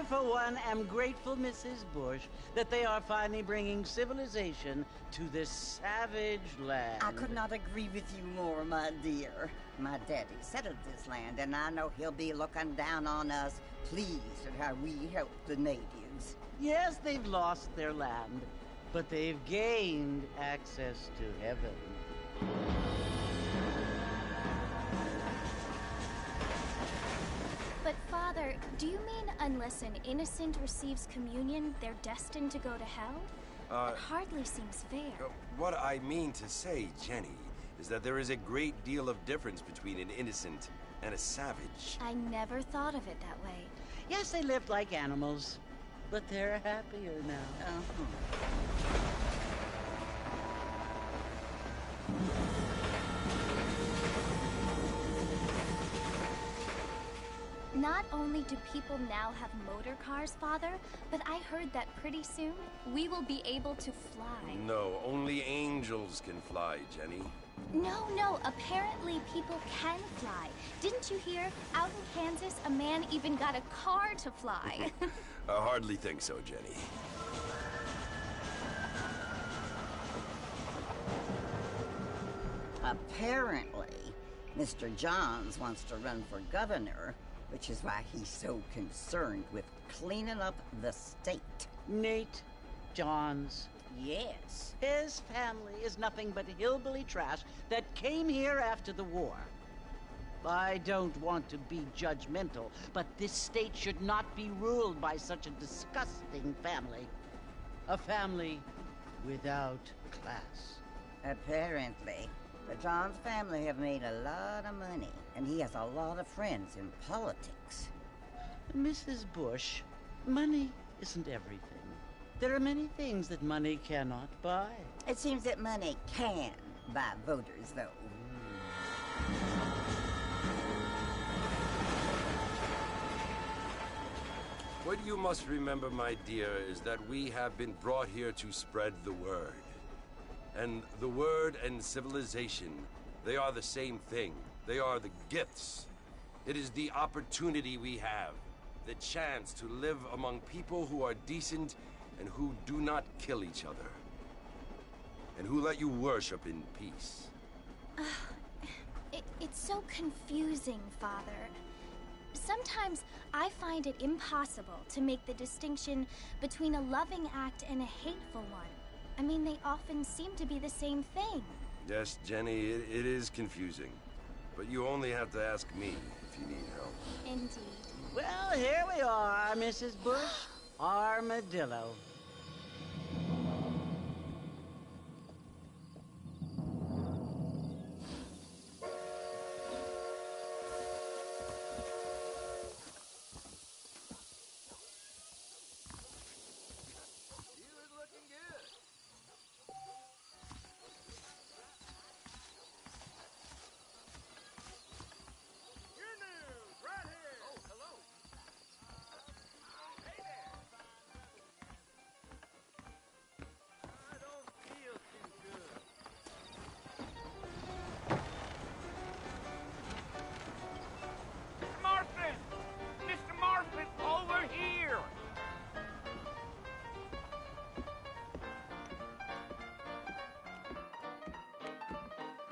for one, am grateful, Mrs. Bush, that they are finally bringing civilization to this savage land. I could not agree with you more, my dear. My daddy settled this land, and I know he'll be looking down on us, pleased at how we help the natives. Yes, they've lost their land, but they've gained access to heaven. But Father, do you mean unless an innocent receives communion, they're destined to go to hell? That hardly seems fair. What I mean to say, Jenny, is that there is a great deal of difference between an innocent and a savage. I never thought of it that way. Yes, they lived like animals, but they're happier now. Not only do people now have motor cars, Father, but I heard that pretty soon we will be able to fly. No, only angels can fly, Jenny. No, apparently people can fly. Didn't you hear? Out in Kansas, a man even got a car to fly. I hardly think so, Jenny. Apparently, Mr. Johns wants to run for governor, which is why he's so concerned with cleaning up the state. Nate Johns. Yes. His family is nothing but hillbilly trash that came here after the war. I don't want to be judgmental, but this state should not be ruled by such a disgusting family. A family without class. Apparently. The Johns family have made a lot of money, and he has a lot of friends in politics. Mrs. Bush, money isn't everything. There are many things that money cannot buy. It seems that money can buy voters, though. What you must remember, my dear, is that we have been brought here to spread the word. And the word and civilization, they are the same thing. They are the gifts. It is the opportunity we have, the chance to live among people who are decent and who do not kill each other, and who let you worship in peace. It's so confusing, Father. Sometimes I find it impossible to make the distinction between a loving act and a hateful one. I mean, they often seem to be the same thing. Yes, Jenny, it is confusing. But you only have to ask me if you need help. Indeed. Well, here we are, Mrs. Bush. Armadillo.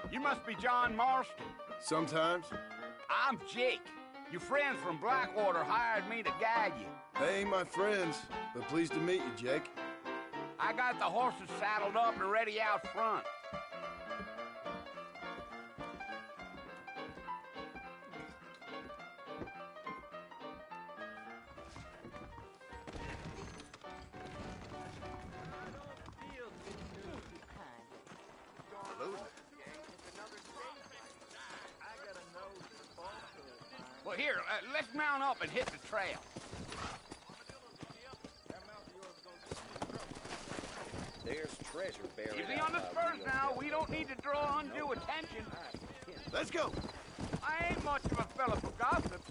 You must be John Marston. Sometimes. I'm Jake. Your friends from Blackwater hired me to guide you. They ain't my friends, but pleased to meet you, Jake. I got the horses saddled up and ready out front. Well, here, let's mount up and hit the trail. There's treasure buried. Easy on the spurs now. We don't need to draw undue attention. Let's go. I ain't much of a fella for gossip.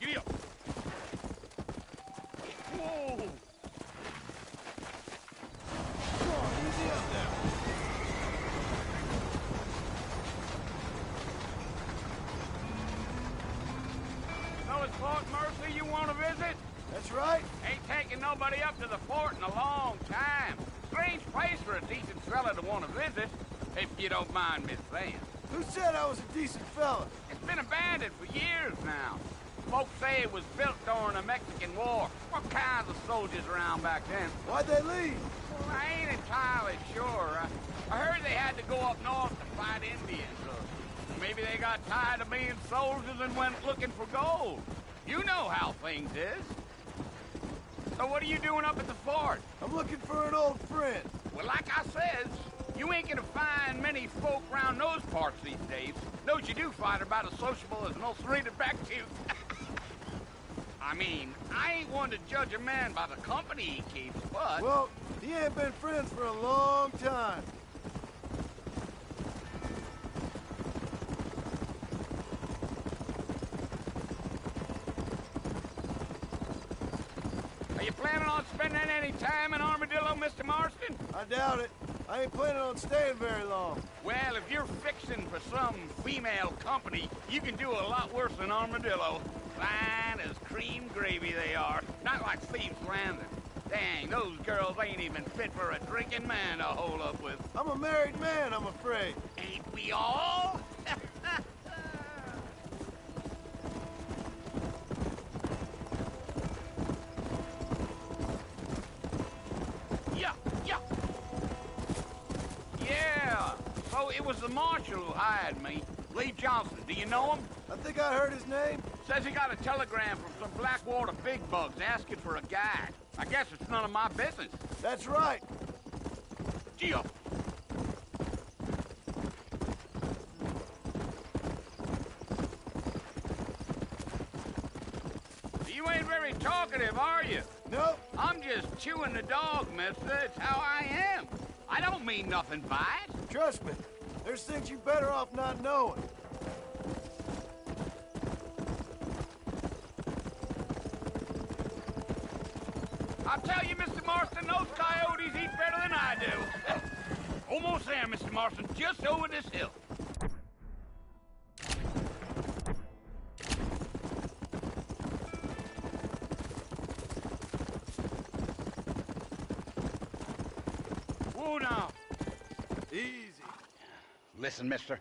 Giddy up. Whoa! Easy up now. So it's Fort Mercy you want to visit? That's right. Ain't taking nobody up to the fort in a long time. Strange place for a decent fella to want to visit, if you don't mind me saying. Who said I was a decent fella? It's been abandoned for years now. Folks say it was built during the Mexican War. What kinds of soldiers around back then? Why'd they leave? Well, I ain't entirely sure. I heard they had to go up north to fight Indians. Or maybe they got tired of being soldiers and went looking for gold. You know how things is. So what are you doing up at the fort? I'm looking for an old friend. Well, like I says, you ain't gonna find many folk around those parts these days. Those you do find are about as sociable as an ulcerated back tooth. I mean, I ain't one to judge a man by the company he keeps, but... Well, he ain't been friends for a long time. You planning on spending any time in Armadillo, Mr. Marston? I doubt it. I ain't planning on staying very long. Well, if you're fixing for some female company, you can do a lot worse than Armadillo. Fine as cream gravy they are. Not like Thieves Landing. Dang, those girls ain't even fit for a drinking man to hole up with. I'm a married man, I'm afraid. Ain't we all? Yeah, so it was the marshal who hired me. Lee Johnson, do you know him? I think I heard his name. Says he got a telegram from some Blackwater big bugs asking for a guide. I guess it's none of my business. That's right. Gee up. You ain't very talkative, are you? Nope. I'm just chewing the dog, mister. It's how I am. I don't mean nothing by it. Trust me. There's things you better off not knowing. I'll tell you, Mr. Marston, those coyotes eat better than I do. Almost there, Mr. Marston, just over this hill. Whoa now. Easy. Listen, mister.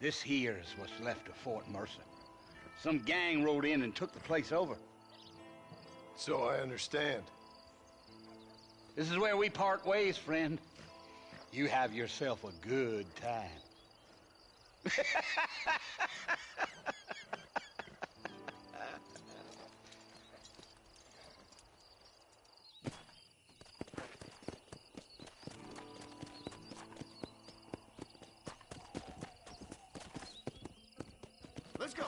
This here is what's left of Fort Mercer. Some gang rode in and took the place over. So I understand. This is where we part ways, friend. You have yourself a good time. Let's go.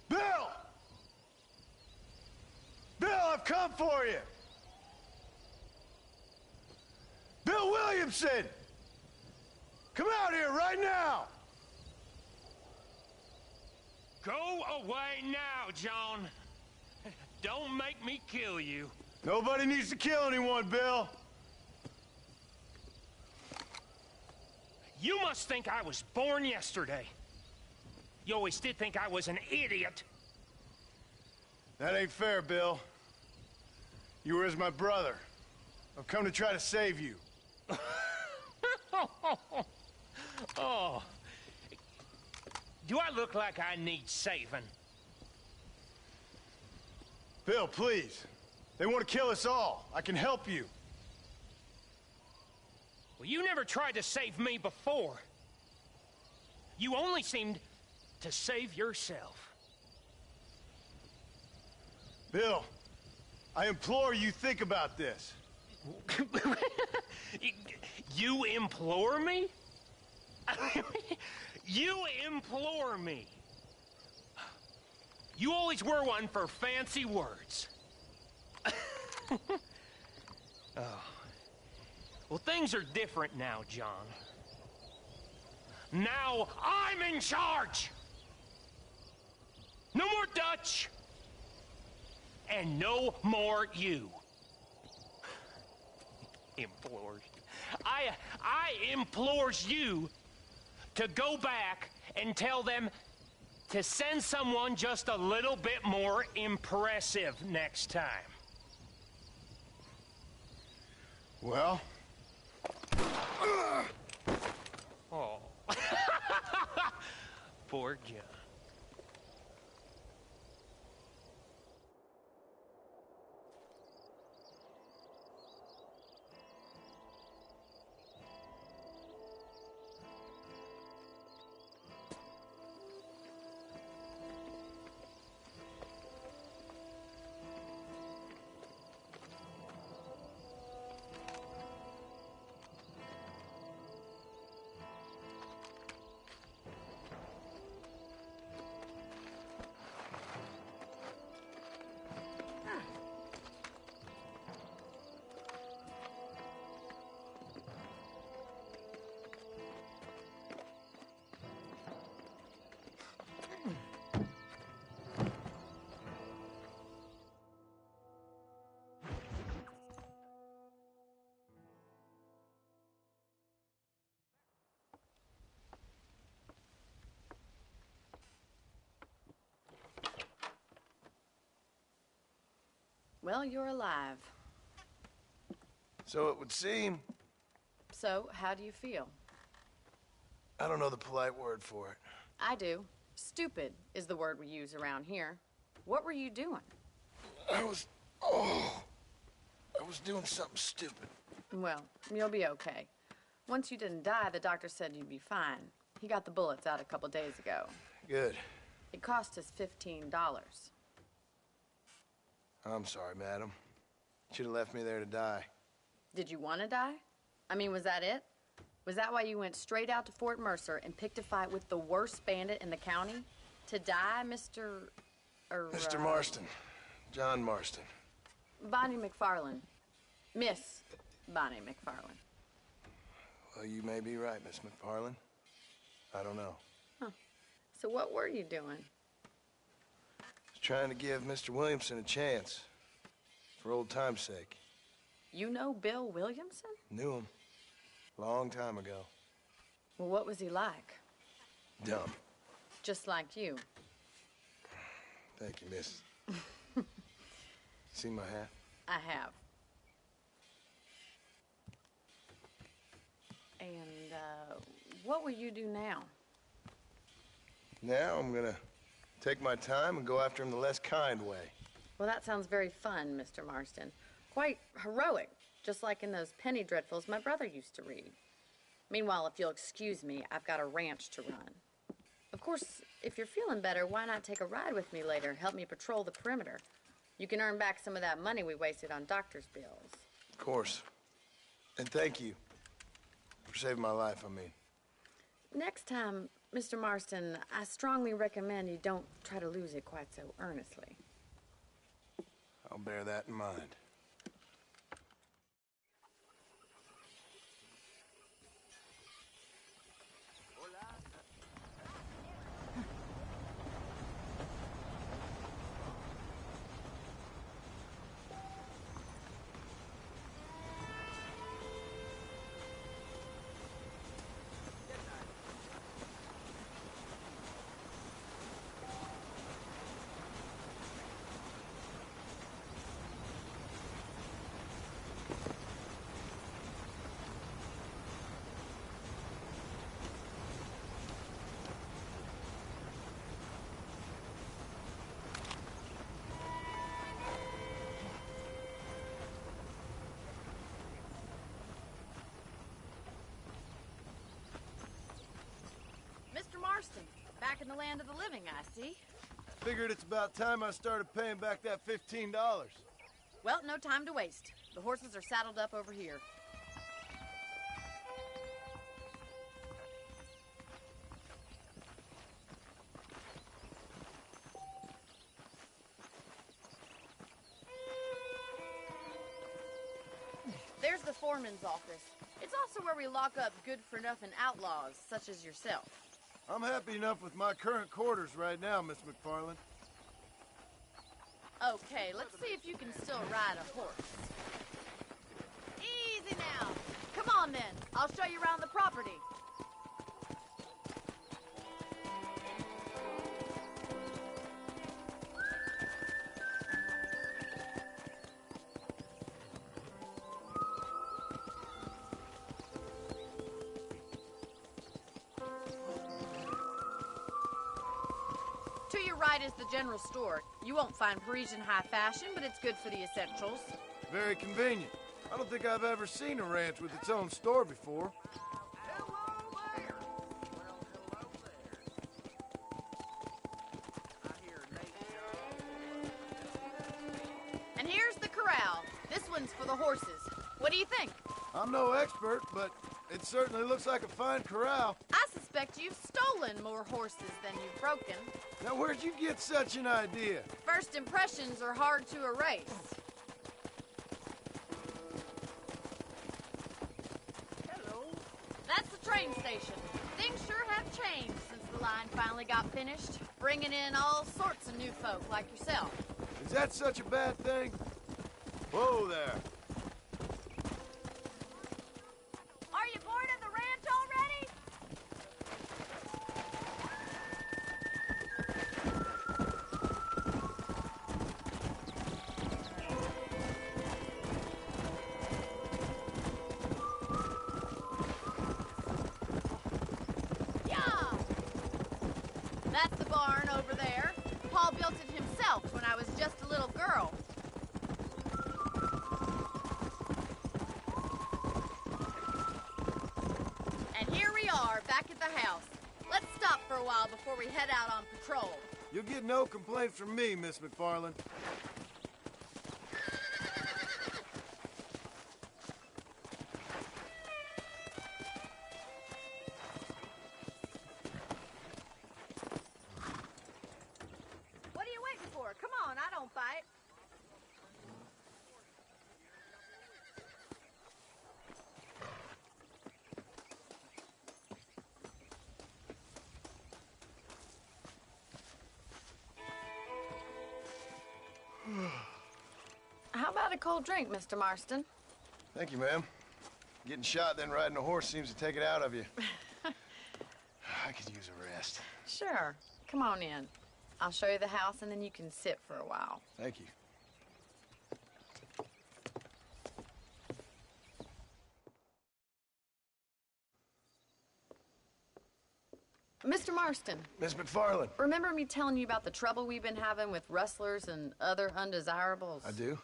Bill! Bill, I've come for you! Bill Williamson! Come out here right now! Go away now, John. Don't make me kill you. Nobody needs to kill anyone, Bill. You must think I was born yesterday. You always did think I was an idiot. That ain't fair, Bill. You were as my brother. I've come to try to save you. Oh. Do I look like I need saving? Bill, please. They want to kill us all. I can help you. Well, you never tried to save me before. You only seemed to save yourself. Bill, I implore you think about this. You implore me? You implore me. You always were one for fancy words. Oh. Well, things are different now, John. Now I'm in charge. No more Dutch. And no more you. Implores. I implores you to go back and tell them to send someone just a little bit more impressive next time. Well? Oh. Poor John. Well, you're alive. So it would seem. So, how do you feel? I don't know the polite word for it. I do. Stupid is the word we use around here. What were you doing? I was doing something stupid. Well, you'll be okay. Once you didn't die, the doctor said you'd be fine. He got the bullets out a couple days ago. Good. It cost us $15. I'm sorry, madam. Should have left me there to die. Did you want to die? I mean, was that it? Was that why you went straight out to Fort Mercer and picked a fight with the worst bandit in the county? To die, Mr. Mr. Marston. John Marston. Bonnie McFarland. Miss Bonnie McFarland. Well, you may be right, Miss McFarland. I don't know. Huh. So what were you doing? I was trying to give Mr. Williamson a chance. For old time's sake. You know Bill Williamson? Knew him. Long time ago. Well, what was he like? Dumb. Just like you. Thank you, miss. See my hat? I have. And, what will you do now? Now I'm gonna take my time and go after him the less kind way. Well, that sounds very fun, Mr. Marston. Quite heroic, just like in those penny dreadfuls my brother used to read. Meanwhile, if you'll excuse me, I've got a ranch to run. Of course, if you're feeling better, why not take a ride with me later? Help me patrol the perimeter. You can earn back some of that money we wasted on doctor's bills. Of course. And thank you for saving my life, I mean. Next time, Mr. Marston, I strongly recommend you don't try to lose it quite so earnestly. I'll bear that in mind. Mr. Marston, back in the land of the living, I see. Figured it's about time I started paying back that $15. Well, no time to waste. The horses are saddled up over here. There's the foreman's office. It's also where we lock up good-for-nothing outlaws, such as yourself. I'm happy enough with my current quarters right now, Miss McFarland. Okay, let's see if you can still ride a horse. Easy now. Come on, then. I'll show you around the property. To your right is the general store. You won't find Parisian high fashion, but it's good for the essentials. Very convenient. I don't think I've ever seen a ranch with its own store before. Hello there. Well, hello there. I hear Nate. And here's the corral. This one's for the horses. What do you think? I'm no expert, but it certainly looks like a fine corral. I suspect you've stolen more horses than you've broken. Now, where'd you get such an idea? First impressions are hard to erase. Hello. That's the train station. Things sure have changed since the line finally got finished, bringing in all sorts of new folk like yourself. Is that such a bad thing? Whoa there. Are you bored of the ranch already? while before we head out on patrol. You'll get no complaint from me, Miss McFarland. What are you waiting for? Come on, I don't bite. How about a cold drink, Mr. Marston? Thank you, ma'am. Getting shot, then riding a horse seems to take it out of you. I could use a rest. Sure. Come on in. I'll show you the house, and then you can sit for a while. Thank you. Mr. Marston. Miss McFarland. Remember me telling you about the trouble we've been having with rustlers and other undesirables? I do.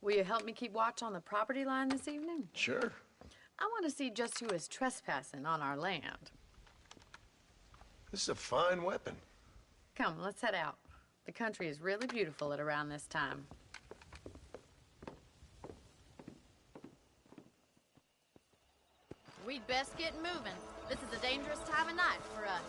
Will you help me keep watch on the property line this evening? Sure. I want to see just who is trespassing on our land. This is a fine weapon. Come, let's head out. The country is really beautiful at around this time. We'd best get moving. This is a dangerous time of night for us.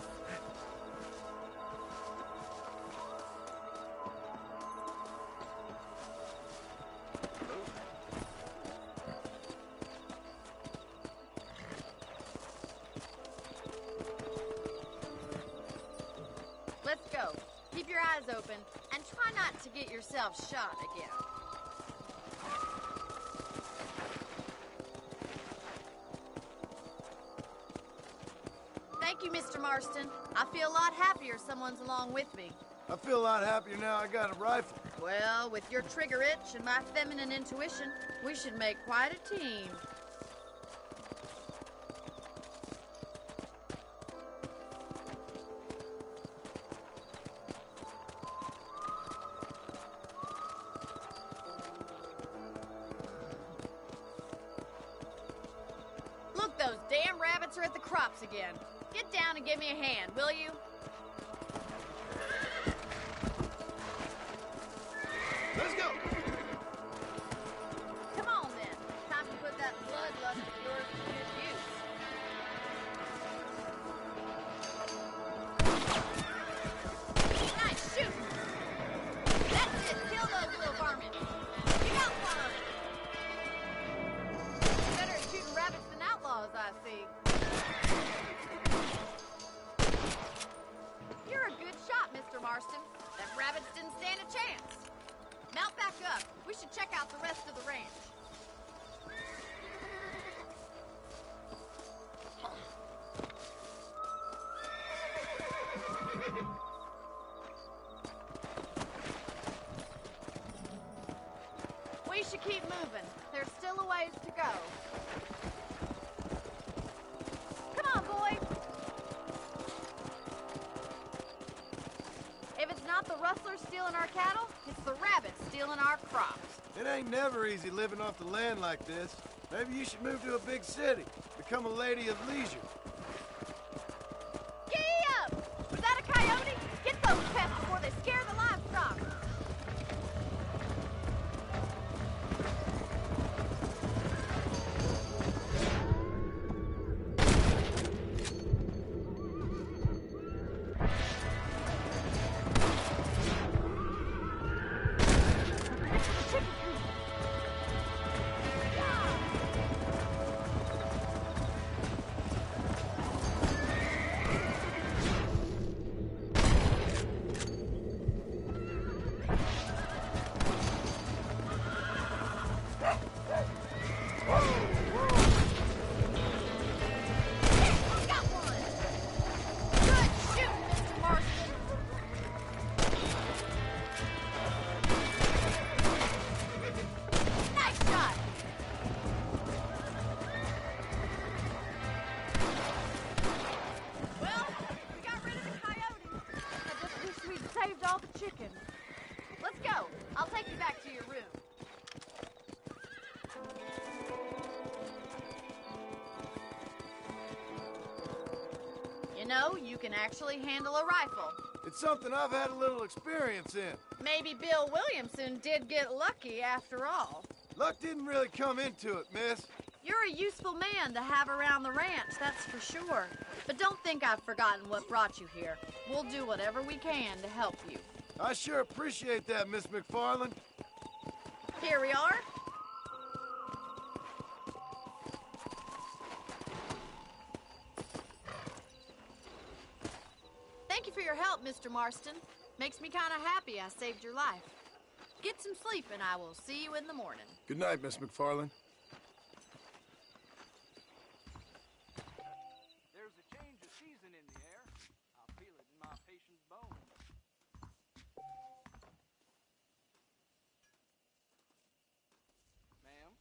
Let's go. Keep your eyes open and try not to get yourself shot again. Thank you, Mr. Marston. I feel a lot happier someone's along with me. I feel a lot happier now I got a rifle. Well, with your trigger itch and my feminine intuition, we should make quite a team. Look, those damn rabbits are at the crops again. Get down and give me a hand, will you? Let's go. Come on, then. Time to put that bloodlust of yours to good use. Nice shooting. That's it. Kill those little varmints. You got one. Better at shooting rabbits than outlaws, I see. You're a good shot, Mr. Marston. Them rabbits didn't stand a chance. Mount back up. We should check out the rest of the ranch. We should keep moving. There's still a ways to go. Come on, boys. If it's not the rustlers stealing our cattle, it's the rabbits stealing our crops. It ain't never easy living off the land like this. Maybe you should move to a big city. Become a lady of leisure. Gee up! Was that a coyote? Get those pests before they scare the livestock. Got one! Good shooting, Mr. Marston! can actually handle a rifle. It's something I've had a little experience in. Maybe Bill Williamson did get lucky after all. Luck didn't really come into it, miss. You're a useful man to have around the ranch, that's for sure. But don't think I've forgotten what brought you here. We'll do whatever we can to help you. I sure appreciate that, Miss McFarland. Here we are. Thank you for your help, Mr. Marston. Makes me kind of happy I saved your life. Get some sleep and I will see you in the morning. Good night, Miss McFarland. There's a change of season in the air. I feel it in my patient's bones. Ma'am?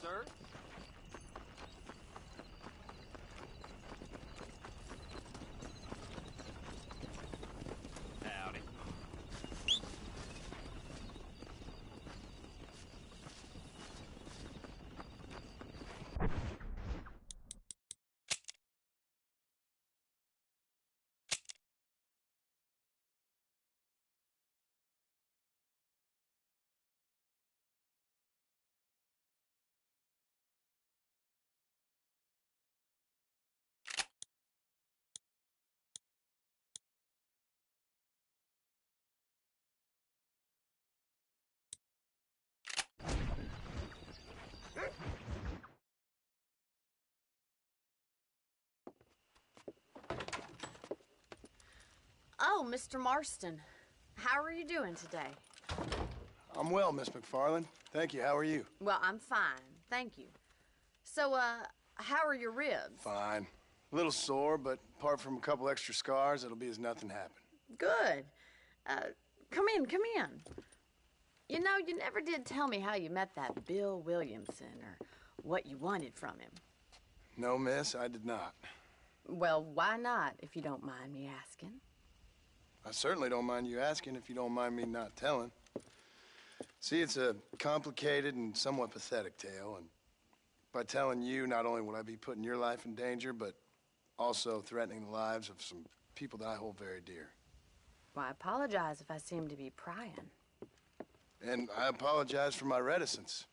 Sir? Howdy. Oh, Mr. Marston. How are you doing today? I'm well, Miss McFarland. Thank you. How are you? Well, I'm fine. Thank you. So, how are your ribs? Fine. A little sore, but apart from a couple extra scars, it'll be as nothing happened. Good. Come in, come in. You know, you never did tell me how you met that Bill Williamson or what you wanted from him. No, miss, I did not. Well, why not, if you don't mind me asking? I certainly don't mind you asking if you don't mind me not telling. See, it's a complicated and somewhat pathetic tale, and by telling you, not only would I be putting your life in danger, but also threatening the lives of some people that I hold very dear. Well, I apologize if I seem to be prying. And I apologize for my reticence.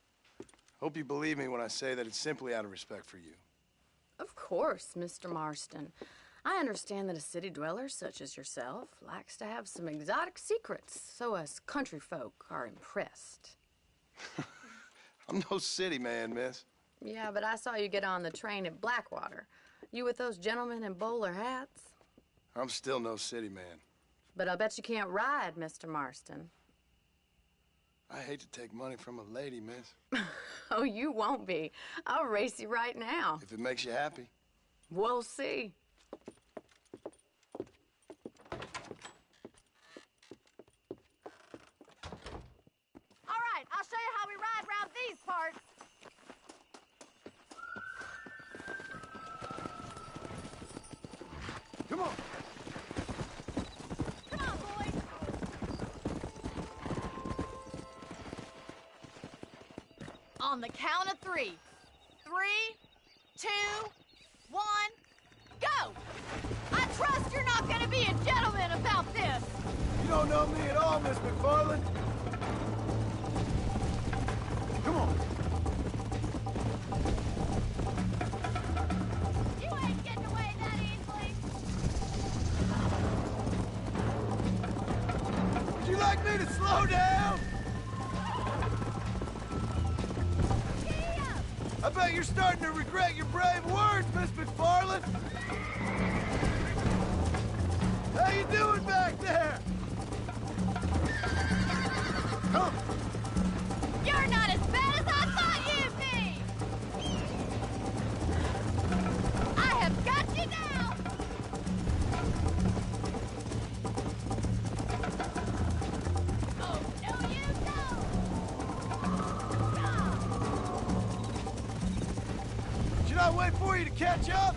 Hope you believe me when I say that it's simply out of respect for you. Of course, Mr. Marston. I understand that a city dweller such as yourself likes to have some exotic secrets, so us country folk are impressed. I'm no city man, miss. Yeah, but I saw you get on the train at Blackwater. You with those gentlemen in bowler hats? I'm still no city man. But I'll bet you can't ride, Mr. Marston. I hate to take money from a lady, miss. Oh, you won't be. I'll race you right now. If it makes you happy. We'll see. All right, I'll show you how we ride around these parts. Come on. Come on, boys. On the count of 3. 3, 2, 1, go! I trust you're not gonna be a gentleman about this. You don't know me at all, Miss McFarland. Come on. You ain't getting away that easily. me to slow down? I bet you're starting to regret your brave words, Miss McFarland. How you doing back there? Come. You're not as bad as I thought you'd be! I have got you now! Oh, no you don't! Should I wait for you to catch up?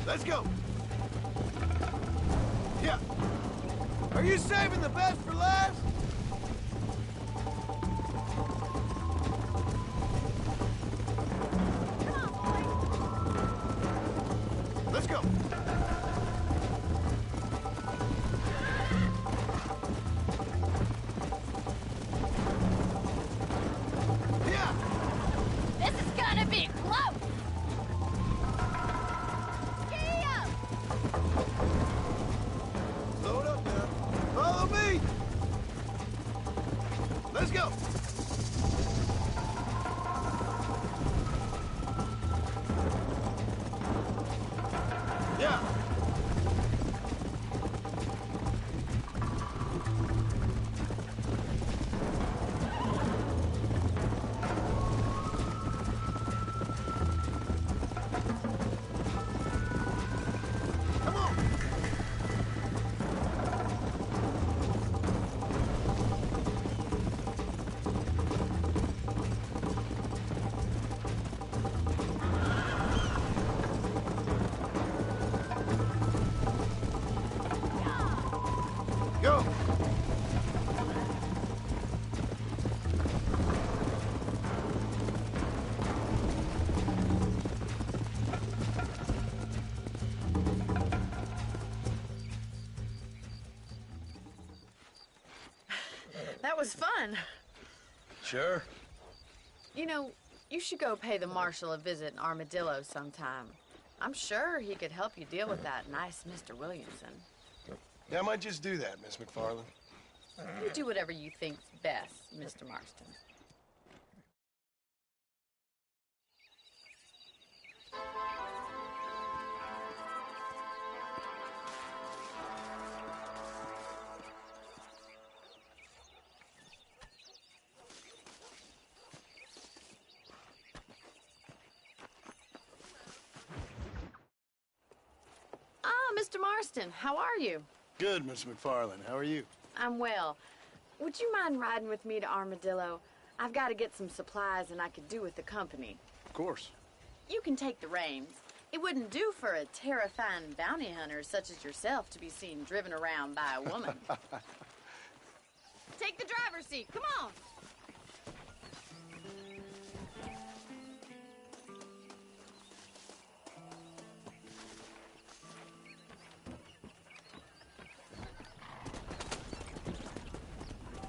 Let's go. Yeah. Are you saving the best for last? Let's go. Yeah. This is gonna be close! Giddy up! Slow it up now. Follow me. Let's go. Yeah. Come on. Go. That was fun. Sure. You know, you should go pay the marshal a visit in Armadillo sometime. I'm sure he could help you deal with that nice Mr. Williamson. Yeah, I might just do that, Miss McFarland. You do whatever you think's best, Mr. Marston. Ah, Mr. Marston, how are you? Good, Miss McFarland. How are you? I'm well. Would you mind riding with me to Armadillo? I've got to get some supplies and I could do with the company. Of course. You can take the reins. It wouldn't do for a terrifying bounty hunter such as yourself to be seen driven around by a woman. Take the driver's seat, come on!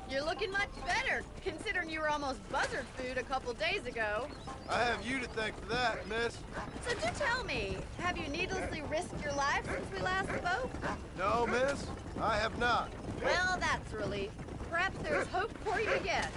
You're looking much better, considering you were almost buzzard food a couple days ago. I have you to thank for that, miss. So do tell me, have you needlessly risked your life since we last spoke? No, miss, I have not. Well, that's a relief. Perhaps there's hope for you yet.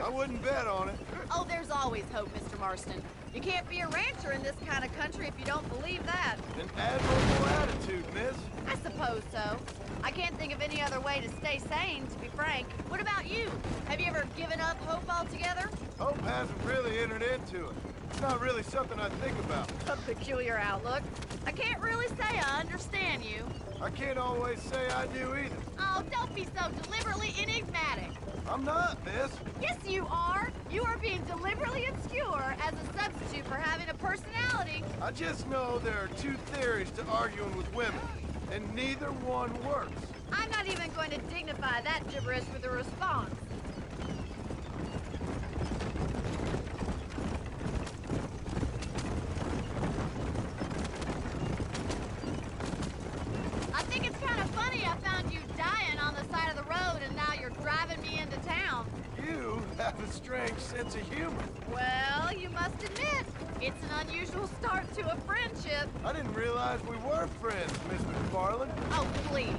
I wouldn't bet on it. Oh, there's always hope, Mr. Marston. You can't be a rancher in this kind of country if you don't believe that. An admirable attitude, miss. I suppose so. I can't think of any other way to stay sane, to be frank. What about you? Have you ever given up hope altogether? Hope hasn't really entered into it. It's not really something I think about. A peculiar outlook. I can't really say I understand you. I can't always say I do either. Oh, don't be so deliberately enigmatic. I'm not, miss. Yes, you are. You are being deliberately obscure as a substitute for having a personality. I just know there are two theories to arguing with women, and neither one works. I'm not even going to dignify that gibberish with a response. I think it's kind of funny I found you dying on the side of the road and now you're driving me into town. You have a strange sense of humor. Well, you must admit, it's an unusual start to a friendship. I didn't realize we were friends, Miss McFarland. Oh, please.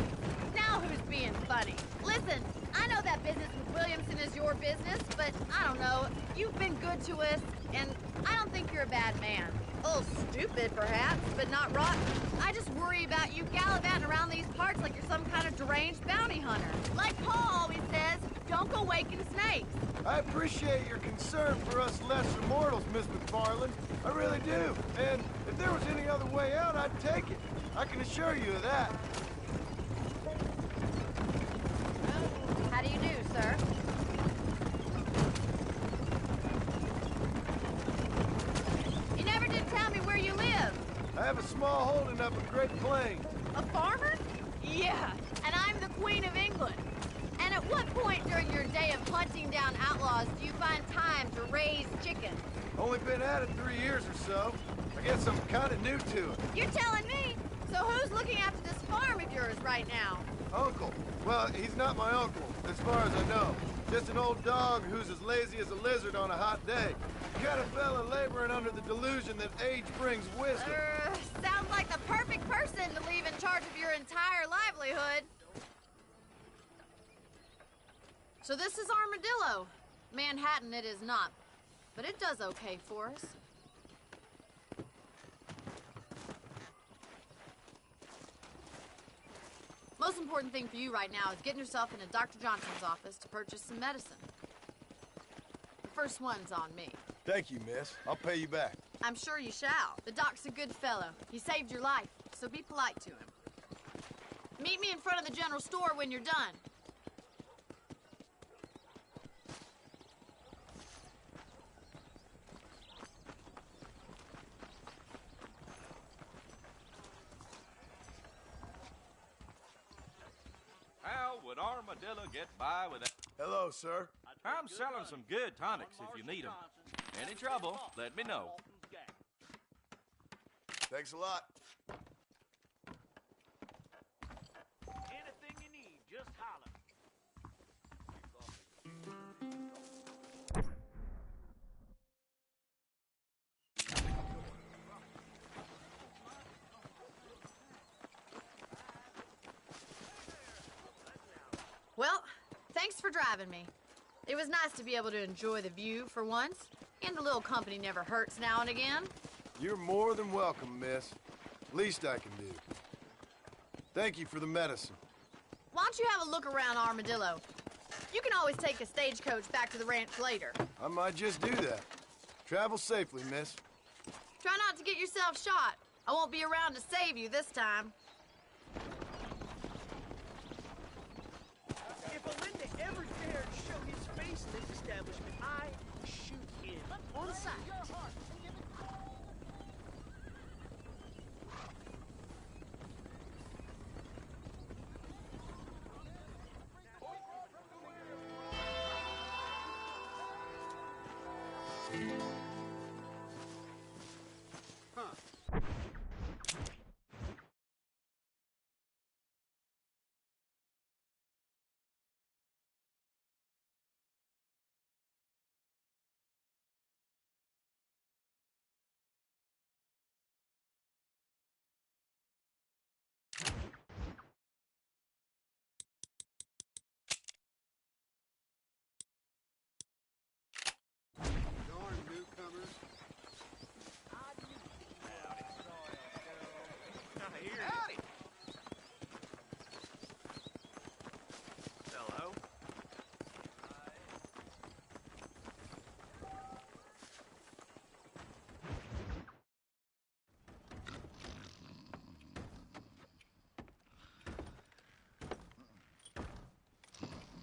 Now who's being funny? Listen, I I know that business with Williamson is your business, but I don't know. You've been good to us, and I don't think you're a bad man. A little stupid, perhaps, but not rotten. I just worry about you gallivanting around these parts like you're some kind of deranged bounty hunter. Like Paul always says, don't go waking snakes. I appreciate your concern for us lesser mortals, Miss McFarland. I really do. And if there was any other way out, I'd take it. I can assure you of that. How do you do, sir? You never did tell me where you live. I have a small holding up in Great Plains. A farmer? Yeah, and I'm the Queen of England. And at what point during your day of hunting down outlaws do you find time to raise chickens? Only been at it 3 years or so. I guess I'm kind of new to it. You're telling me? So who's looking after this farm of yours right now? Uncle. Well, he's not my uncle, as far as I know. Just an old dog who's as lazy as a lizard on a hot day. The kind of fella laboring under the delusion that age brings wisdom. Sounds like the perfect person to leave in charge of your entire livelihood. So this is Armadillo. Manhattan it is not, but it does okay for us. Most important thing for you right now is getting yourself into Dr. Johnson's office to purchase some medicine. The first one's on me. Thank you, miss. I'll pay you back. I'm sure you shall. The doc's a good fellow. He saved your life, so be polite to him. Meet me in front of the general store when you're done. How would Armadillo get by with that? Hello, sir. I'm selling some good tonics if you need them. Any trouble, let me know. Thanks a lot. Anything you need, just holler. Well, thanks for driving me. It was nice to be able to enjoy the view for once, and a little company never hurts now and again. You're more than welcome, miss. Least I can do. Thank you for the medicine. Why don't you have a look around Armadillo? You can always take a stagecoach back to the ranch later. I might just do that. Travel safely, miss. Try not to get yourself shot. I won't be around to save you this time. If Olinda ever dared show his face in this establishment, I shoot him on sight. Darn newcomers. Howdy. Hello.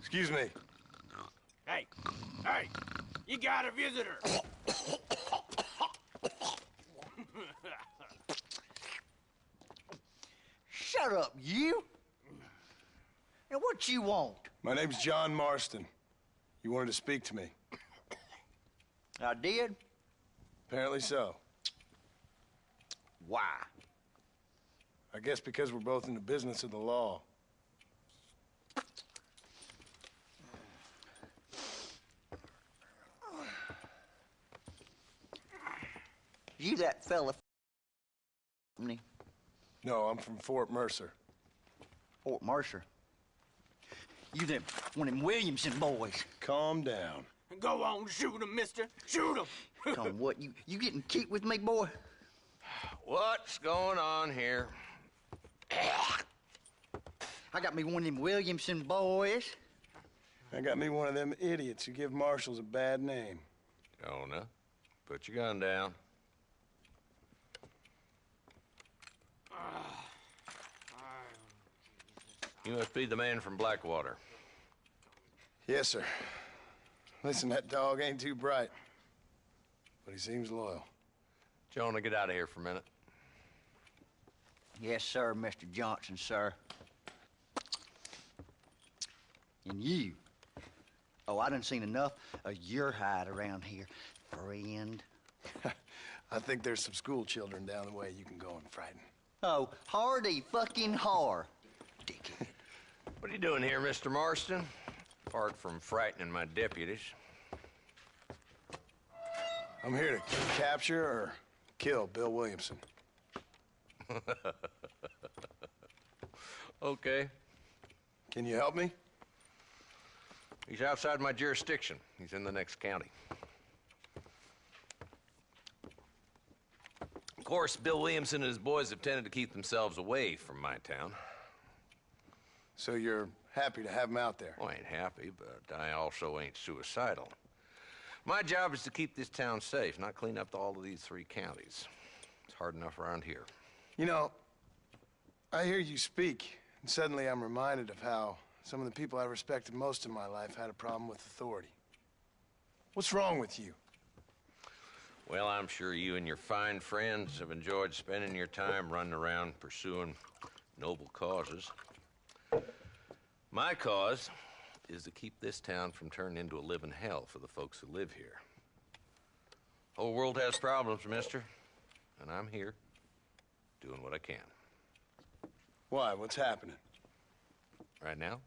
Excuse me. Hey, hey, you got a visitor. Shut up, you! Now, what you want? My name's John Marston. You wanted to speak to me. I did? Apparently so. Why? I guess because we're both in the business of the law. You that fella from me? No, I'm from Fort Mercer. Fort Mercer? You one of them Williamson boys. Calm down. Go on, shoot him, mister. Shoot him. Come on, what? You getting cute with me, boy? What's going on here? I got me one of them Williamson boys. I got me one of them idiots who give marshals a bad name. Jonah, put your gun down. You must be the man from Blackwater. Yes, sir. Listen, that dog ain't too bright, but he seems loyal. Jonah, get out of here for a minute. Yes, sir, Mr. Johnson, sir. And you. Oh, I done seen enough of your hide around here, friend. I think there's some school children down the way you can go and frighten. Oh, hardy fucking har. Dickhead. What are you doing here, Mr. Marston? Apart from frightening my deputies. I'm here to capture or kill Bill Williamson. Okay. Can you help me? He's outside my jurisdiction. He's in the next county. Of course, Bill Williamson and his boys have tended to keep themselves away from my town. So you're happy to have him out there? Well, I ain't happy, but I also ain't suicidal. My job is to keep this town safe, not clean up all of these 3 counties. It's hard enough around here. You know, I hear you speak, and suddenly I'm reminded of how some of the people I respected most in my life had a problem with authority. What's wrong with you? Well, I'm sure you and your fine friends have enjoyed spending your time running around pursuing noble causes. My cause is to keep this town from turning into a living hell for the folks who live here. The whole world has problems, mister, and I'm here doing what I can. Why? What's happening? Right now,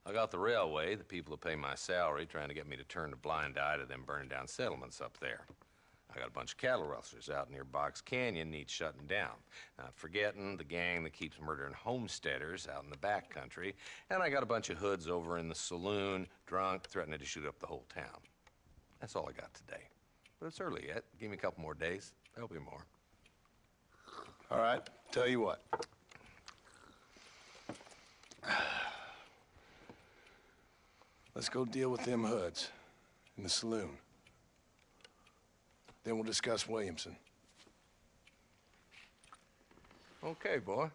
I got the railway, the people who pay my salary, trying to get me to turn a blind eye to them burning down settlements up there. I got a bunch of cattle rustlers out near Box Canyon needs shutting down. Not forgetting the gang that keeps murdering homesteaders out in the back country. And I got a bunch of hoods over in the saloon, drunk, threatening to shoot up the whole town. That's all I got today. But it's early yet. Give me a couple more days. There'll be more. All right, tell you what. Let's go deal with them hoods in the saloon. Then we'll discuss Williamson. Okay, boy.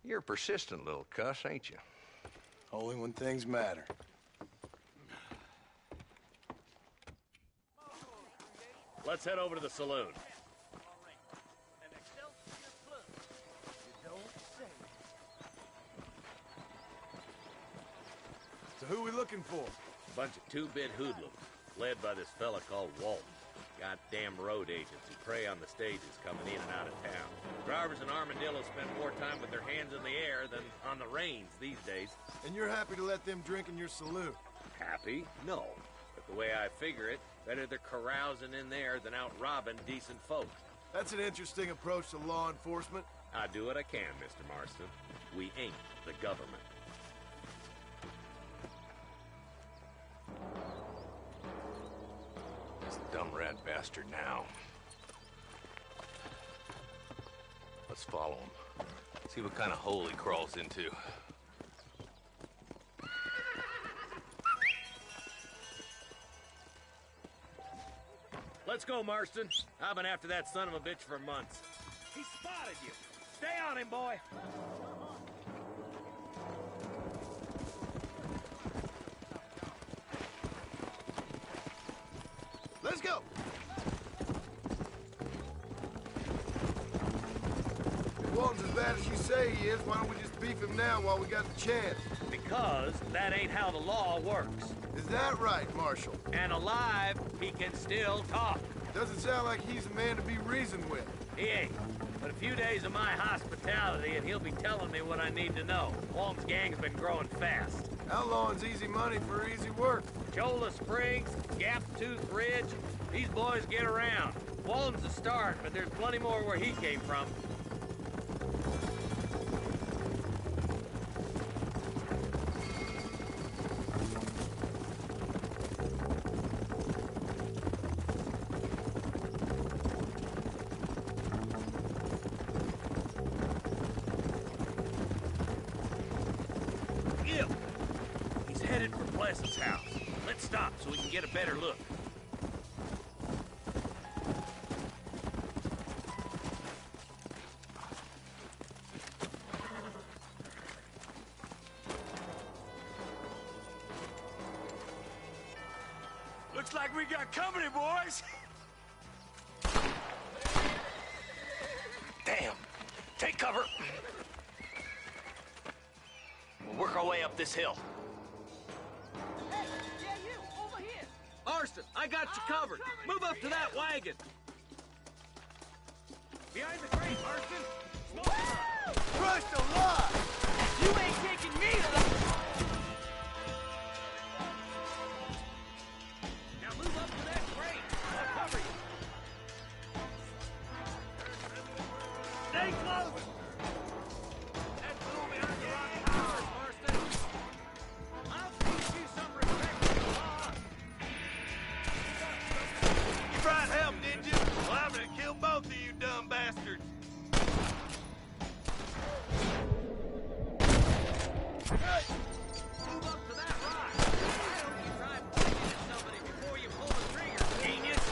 You're a persistent little cuss, ain't you? Only when things matter. Let's head over to the saloon. So who are we looking for? Bunch of two-bit hoodlums, led by this fella called Walton. Goddamn road agents who prey on the stages coming in and out of town. Drivers in Armadillo spend more time with their hands in the air than on the reins these days. And you're happy to let them drink in your saloon? Happy? No. But the way I figure it, better they're carousing in there than out robbing decent folk. That's an interesting approach to law enforcement. I do what I can, Mr. Marston. We ain't the government. This dumb rat bastard now. Let's follow him. See what kind of hole he crawls into. Let's go, Marston. I've been after that son of a bitch for months. He spotted you. Stay on him, boy. Let's go. If Walton's as bad as you say he is, why don't we just beef him now while we got the chance? Because that ain't how the law works. Is that right, Marshal? And alive, he can still talk. Doesn't sound like he's a man to be reasoned with. He ain't. But a few days of my hospitality, and he'll be telling me what I need to know. Walton's gang's been growing fast. Outlawing's easy money for easy work. Cholla Springs, Gap Tooth Ridge, these boys get around. Walton's a start, but there's plenty more where he came from. Pleasant's house. Let's stop so we can get a better look. Looks like we got company, boys. Damn. Take cover. We'll work our way up this hill. Hey, yeah, you, over here. Marston, I got you covered. Move up to that wagon. Behind the crate, Marston. Crushed a lot. You ain't taking me to the... Now move up to that crate. I'll cover you. Stay close. That fool behind the rock towers, Marston. I'll teach you some respect for the law. You tried help, did you? Well, I'm gonna kill both of you dumb bastards. Move up to that rock. Why don't you try pointing at somebody before you pull the trigger, genius?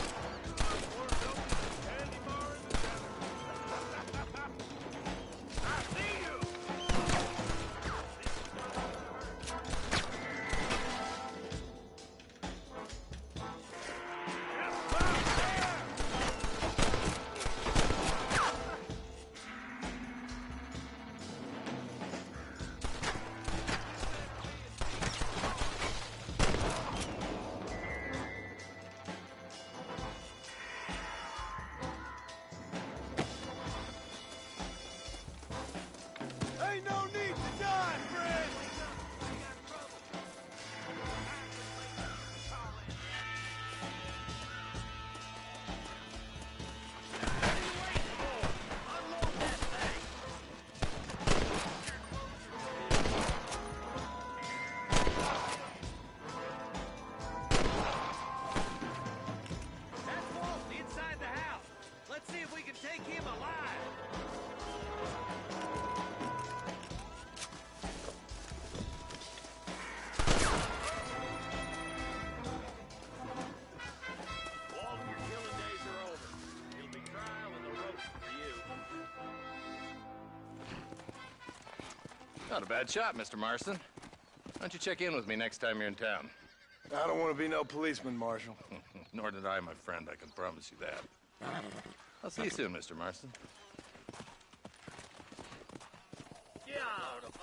I see you. Ain't no need to die, friend. That's Walt inside the house. Let's see if we can take him alive. Walt, your killing days are over. It'll be trial and the rope for you. Not a bad shot, Mr. Marston. Why don't you check in with me next time you're in town? I don't want to be no policeman, Marshal. Nor did I, my friend. I can promise you that. I'll see you soon, Mr. Marston. Get out of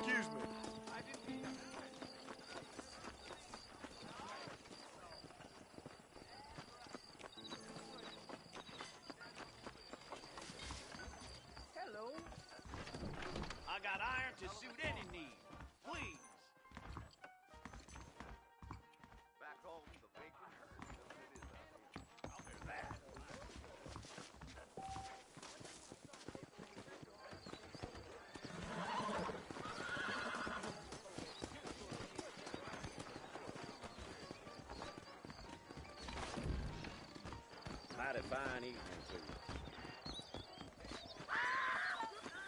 Excuse me. Hello. I got iron to suit any need. Please. Back home, the bacon hurts. It is out here. I'll do that. Mighty fine evening to you.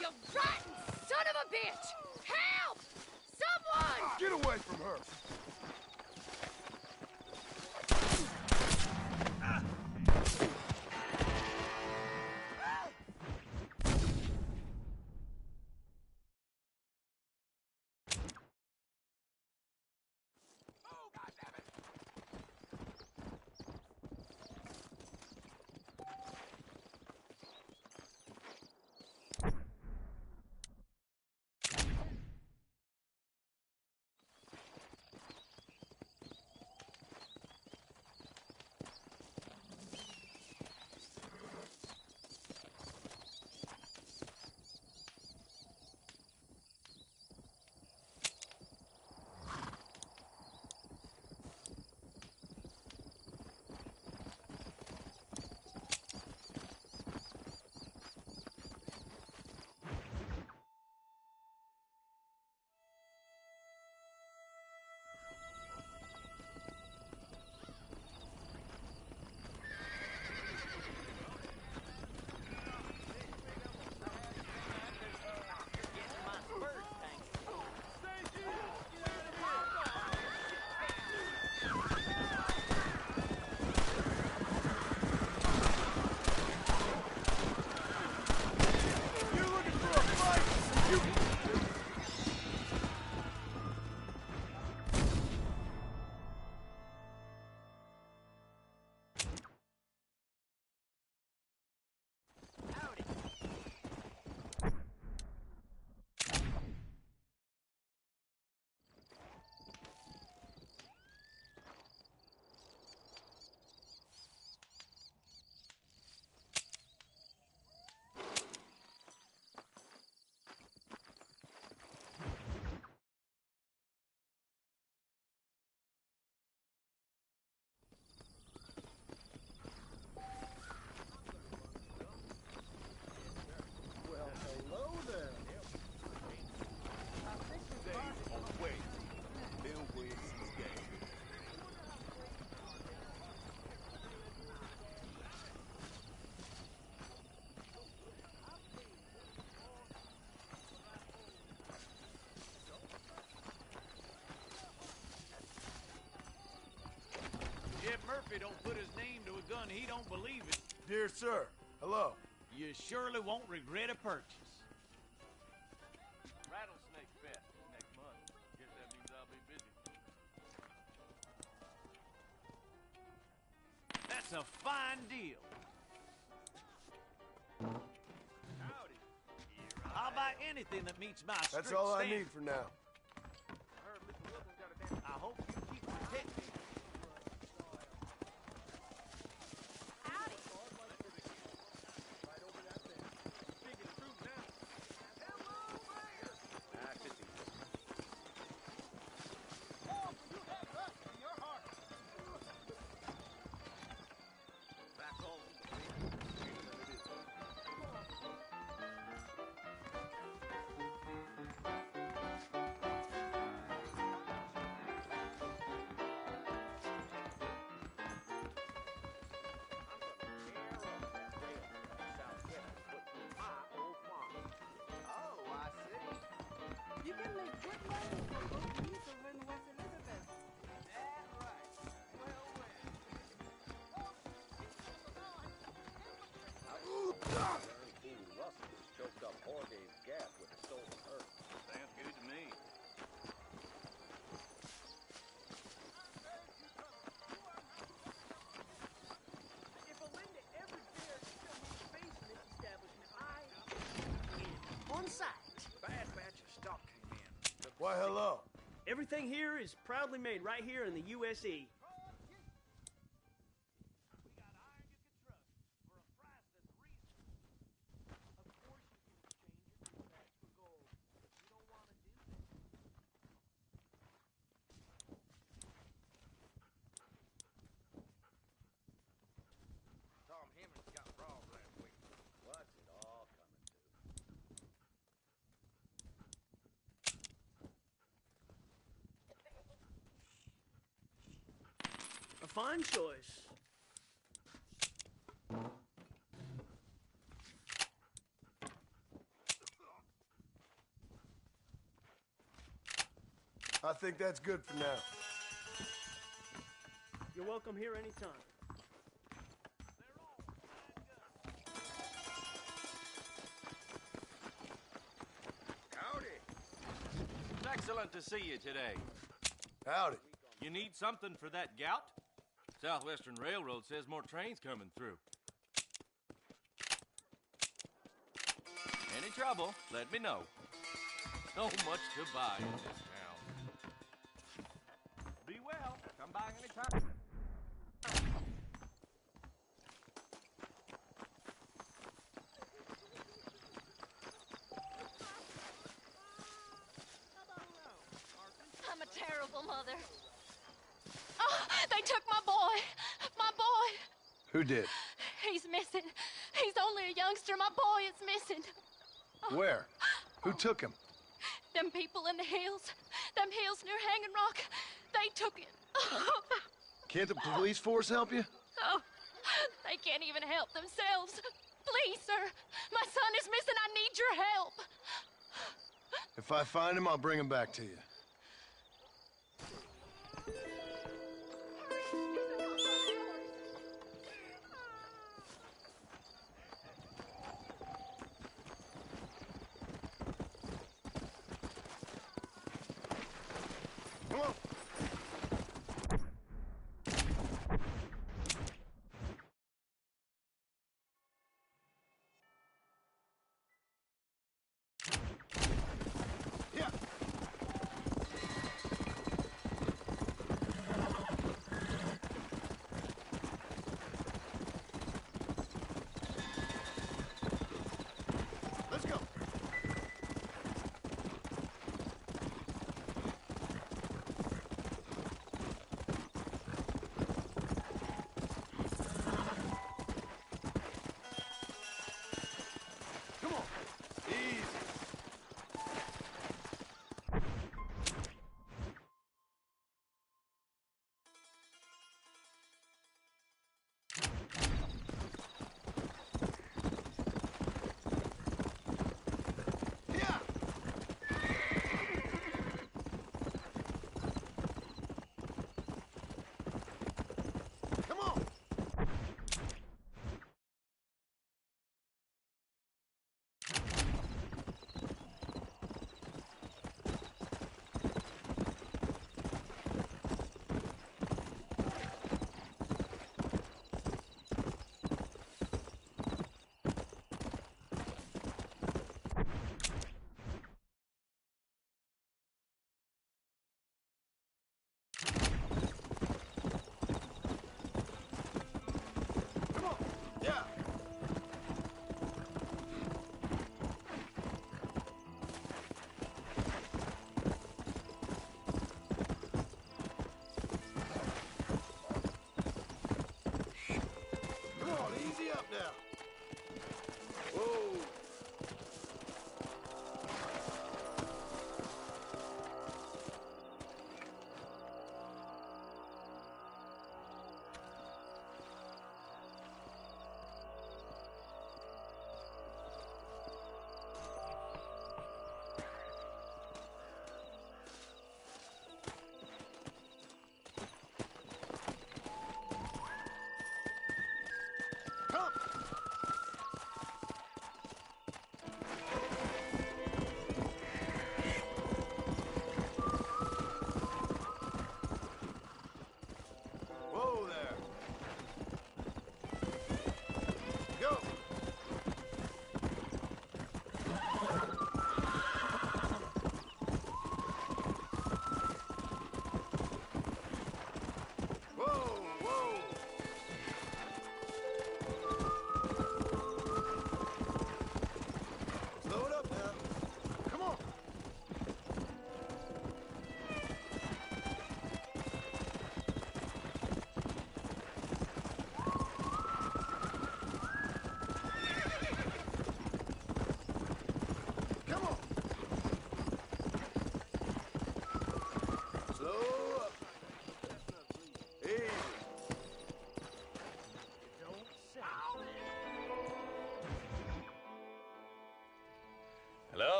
You rotten son of a bitch! Help! Someone! Get away from her! Murphy don't put his name to a gun he don't believe in. Dear sir, hello. You surely won't regret a purchase. Rattlesnake Fest next month. Guess that means I'll be busy. That's a fine deal. Howdy. I'll buy anything that meets my That's strict all I standards. need for now. I heard Mr. Wilson's got a damn... I hope you keep protecting. Why, hello. Everything here is proudly made right here in the USE. Tom Hemmings got robbed last week. What's it all coming to? A fine choice. I think that's good for now. You're welcome here anytime. Howdy. It's excellent to see you today. Howdy. You need something for that gout? Southwestern Railroad says more trains coming through. Any trouble, let me know. So much to buy in this town. Be well. Come by anytime. I'm a terrible mother. Oh, they took my boy. My boy. Who did? He's missing. He's only a youngster. My boy is missing. Where? Who took him? Them people in the hills. Them hills near Hanging Rock. They took it. Can't the police force help you? Oh, they can't even help themselves. Please, sir. My son is missing. I need your help. If I find him, I'll bring him back to you. Come on. Yeah.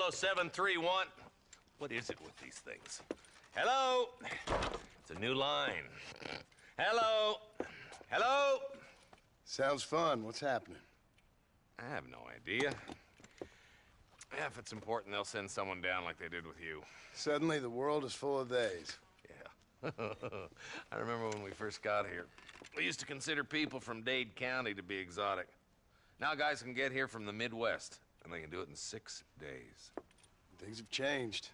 Hello, 731. What is it with these things? Hello? It's a new line. Hello? Hello? Sounds fun. What's happening? I have no idea. Yeah, if it's important, they'll send someone down like they did with you. Suddenly, the world is full of theys. Yeah. I remember when we first got here. We used to consider people from Dade County to be exotic. Now guys can get here from the Midwest, and they can do it in 6 days. Things have changed.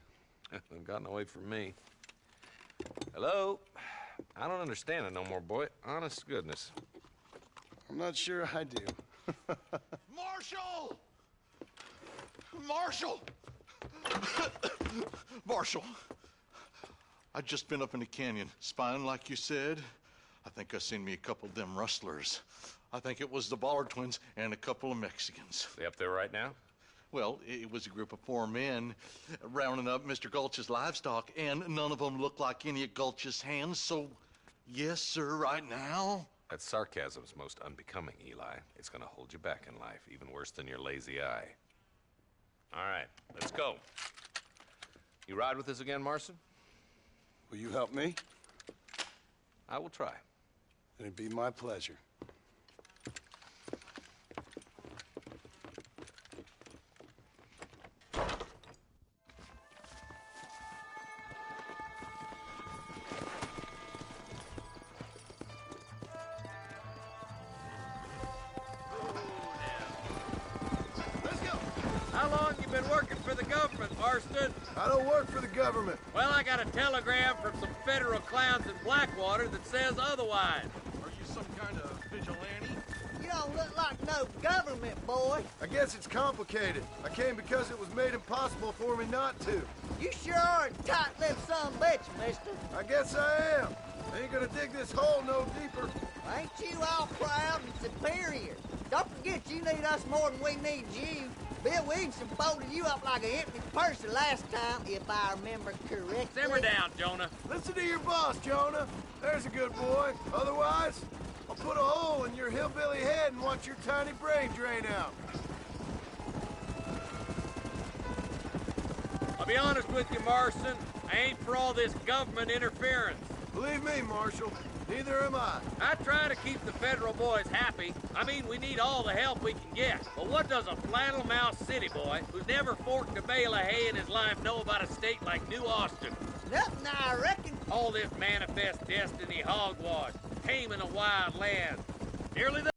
They've gotten away from me. Hello? I don't understand it no more, boy. Honest to goodness. I'm not sure I do. Marshal! Marshal! Marshal, I'd just been up in the canyon, spying like you said. I think I seen me a couple of them rustlers. I think it was the Ballard twins and a couple of Mexicans. They up there right now? Well, it was a group of 4 men rounding up Mr. Gulch's livestock, and none of them looked like any of Gulch's hands, so yes, sir, right now. That sarcasm's most unbecoming, Eli. It's gonna hold you back in life, even worse than your lazy eye. All right, let's go. You ride with us again, Marston? Will you help me? I will try. It'd be my pleasure. How long you been working for the government, Marston? I don't work for the government. Well, I got a telegram from some federal clowns in Blackwater that says otherwise. Are you some kind of vigilante? You don't look like no government, boy. I guess it's complicated. I came because it was made impossible for me not to. You sure are a tight-lipped son of a bitch, mister. I guess I am. I ain't gonna dig this hole no deeper. Ain't you all proud and superior? Don't forget you need us more than we need you. Bill Williamson folded you up like an empty purse the last time, if I remember correctly. Simmer down, Jonah. Listen to your boss, Jonah. There's a good boy. Otherwise, I'll put a hole in your hillbilly head and watch your tiny brain drain out. I'll be honest with you, Marston. I ain't for all this government interference. Believe me, Marshal, neither am I. I try to keep the federal boys happy. I mean, we need all the help we can get. But what does a flannel-mouthed city boy who's never forked a bale of hay in his life know about a state like New Austin? Nothing, I reckon. All this manifest destiny hogwash, taming a wild land. Nearly the...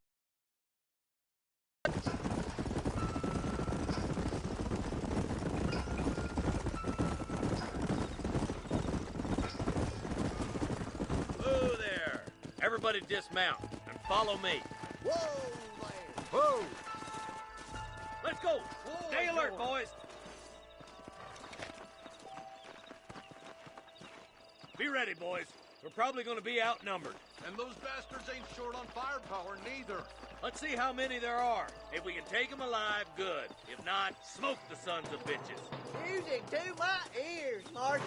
Whoa there. Everybody dismount and follow me. Whoa there. Whoa! Let's go. Stay alert, boys. Be ready, boys. We're probably going to be outnumbered. And those bastards ain't short on firepower, neither. Let's see how many there are. If we can take them alive, good. If not, smoke the sons of bitches. Music to my ears, Marshal.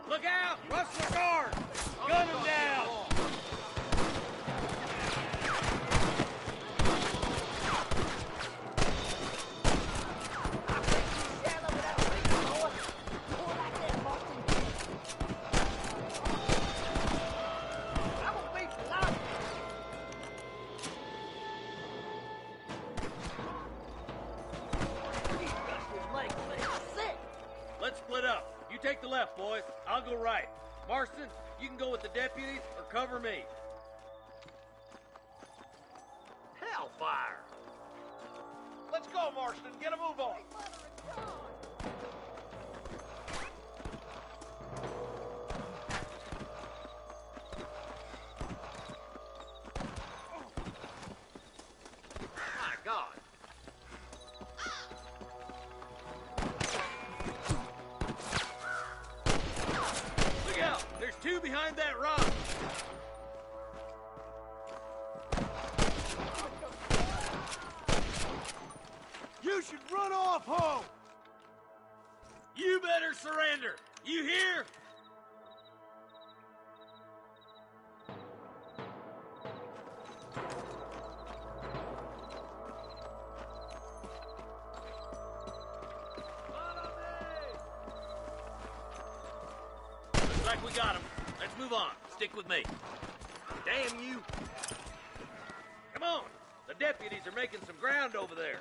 Look out! Rustler guard! Gun him down! Let's split up. You take the left, boys. I'll go right. Marston, you can go with the deputies or cover me. Hellfire! Let's go, Marston. Get a move on. My God. Look out! There's two behind that rock. You should run off home! You better surrender! You hear? Looks like we got him. Let's move on. Stick with me. Damn you! Come on! The deputies are making some ground over there.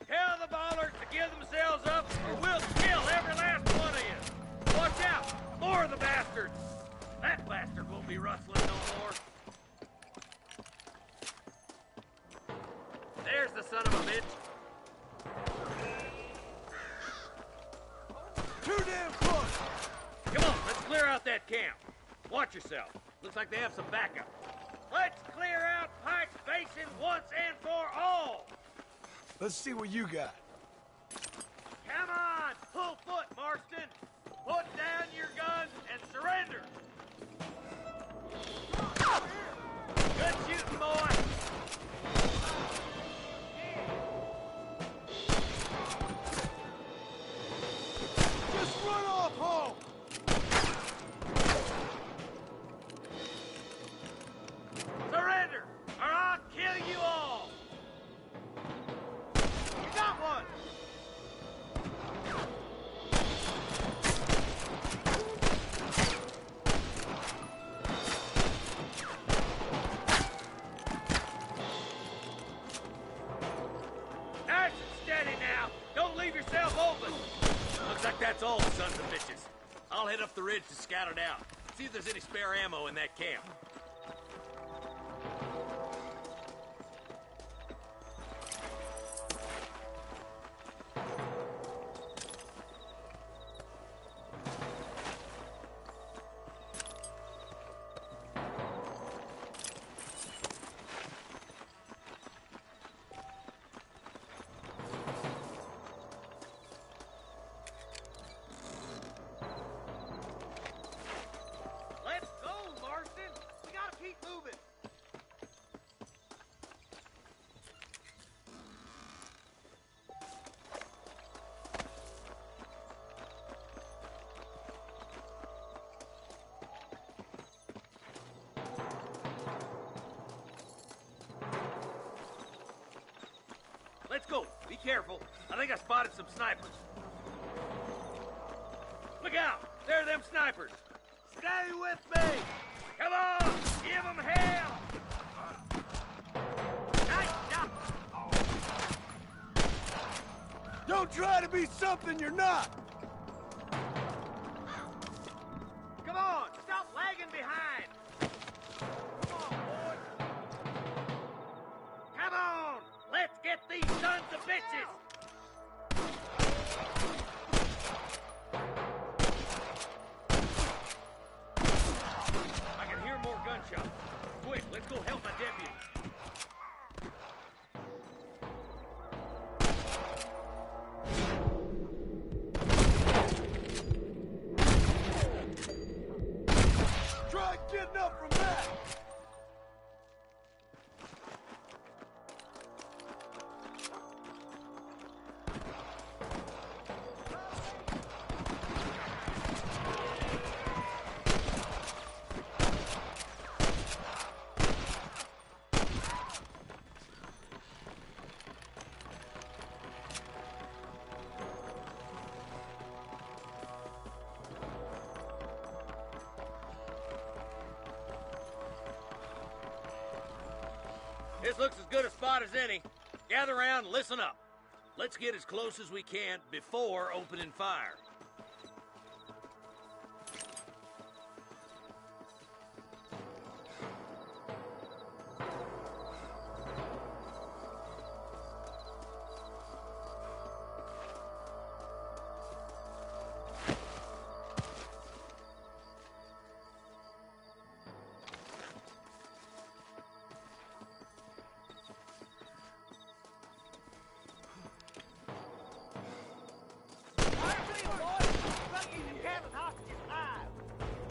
Tell the ballers to give themselves up, or we'll kill every last one of you. Watch out! More of the bastards! That bastard won't be rustling no more. There's the son of a bitch. Too damn close! Come on, let's clear out that camp. Watch yourself. Looks like they have some backup. Let's clear out Pike's Basin once and for all! Let's see what you got. Come on! Pull foot, Marston! Put down your guns and surrender! Good shooting, boy! Just run off home! Surrender, or I'll kill you all! You got one! Nice and steady now. Don't leave yourself open. Looks like that's all, sons of bitches. I'll head up the ridge to scout it out. See if there's any spare ammo in that camp. Let's go, Marston! We gotta keep moving! Let's go. Be careful. I think I spotted some snipers. Look out! There are them snipers! Stay with me! Come on! Give them hell! Nice shot! Don't try to be something you're not! Come on! Stop lagging behind! Come on, boys! Come on! Let's get these sons of bitches! I can hear more gunshots. Quick, let's go help my deputy. Try getting up from that! This looks as good a spot as any. Gather around and listen up. Let's get as close as we can before opening fire.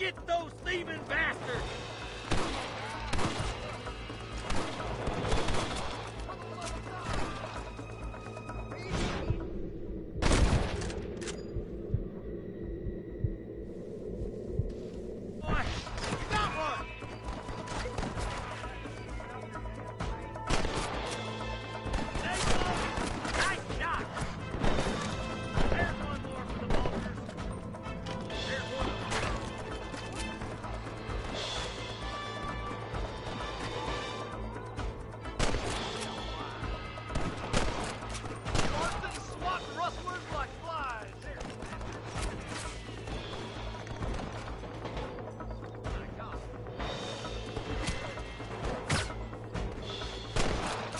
Get those thieving bastards!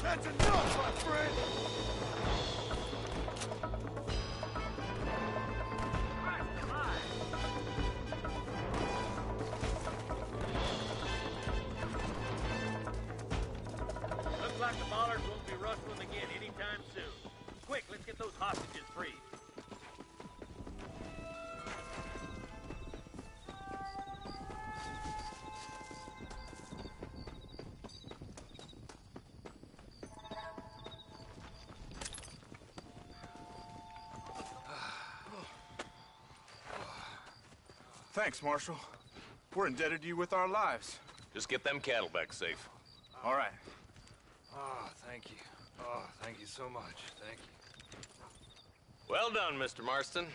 That's enough, my friend! Looks like the bollards won't be rustling again anytime soon. Quick, let's get those hostages freed. Thanks, Marshal. We're indebted to you with our lives. Just get them cattle back safe. All right. Oh, thank you. Oh, thank you so much. Thank you. Well done, Mr. Marston.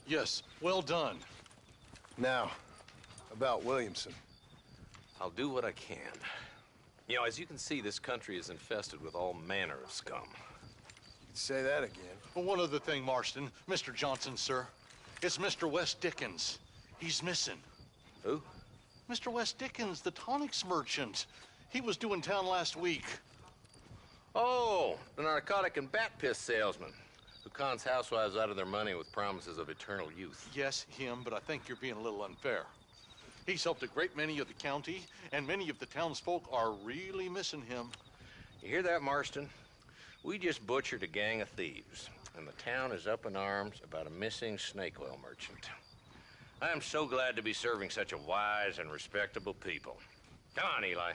Yes, well done. Now, about Williamson. I'll do what I can. You know, as you can see, this country is infested with all manner of scum. Say that again. Well, one other thing, Marston. Mr. Johnson, sir. It's Mr. Wes Dickens. He's missing. Who? Mr. Wes Dickens, the tonics merchant. He was due in town last week. Oh, the narcotic and bat piss salesman who cons housewives out of their money with promises of eternal youth. Yes, him, but I think you're being a little unfair. He's helped a great many of the county, and many of the townsfolk are really missing him. You hear that, Marston? We just butchered a gang of thieves, and the town is up in arms about a missing snake oil merchant. I am so glad to be serving such a wise and respectable people. Come on, Eli.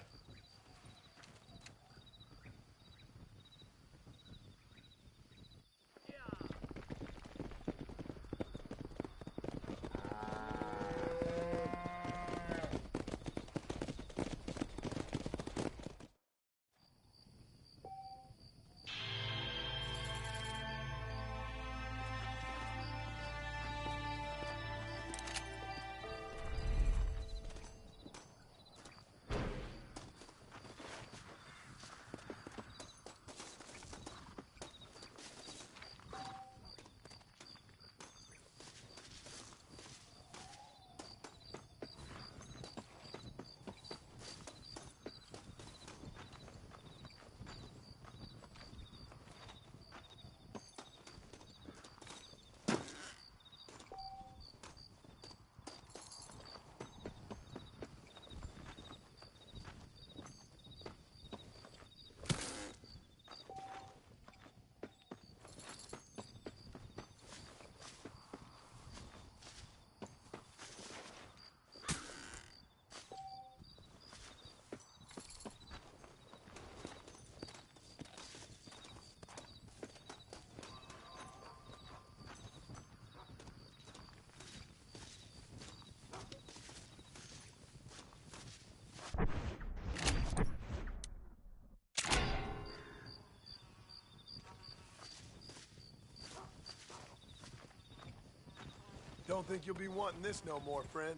Don't think you'll be wanting this no more, friend.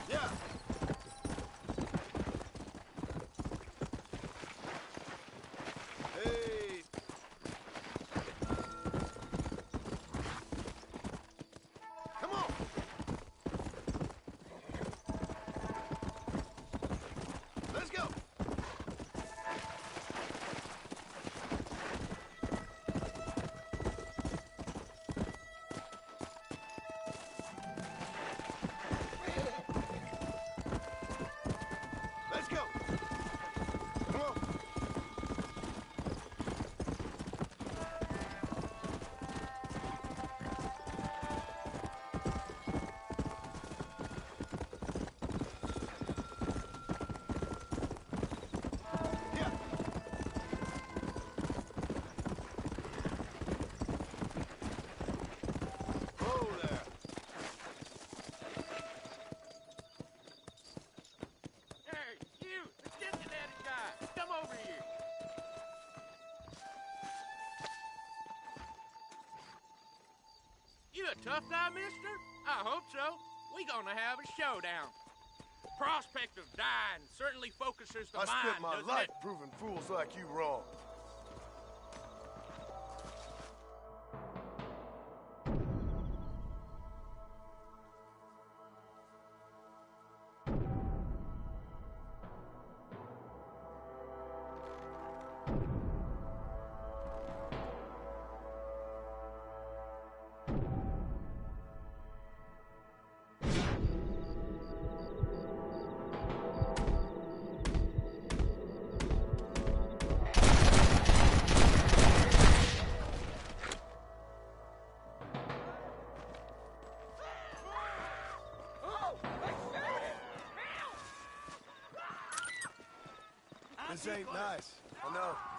Yeah. Hey. Come on. Let's tough guy, mister? I hope so. We gonna have a showdown. Prospect of dying certainly focuses the I mind, spent my doesn't life it? proving fools like you wrong. This ain't nice. I know.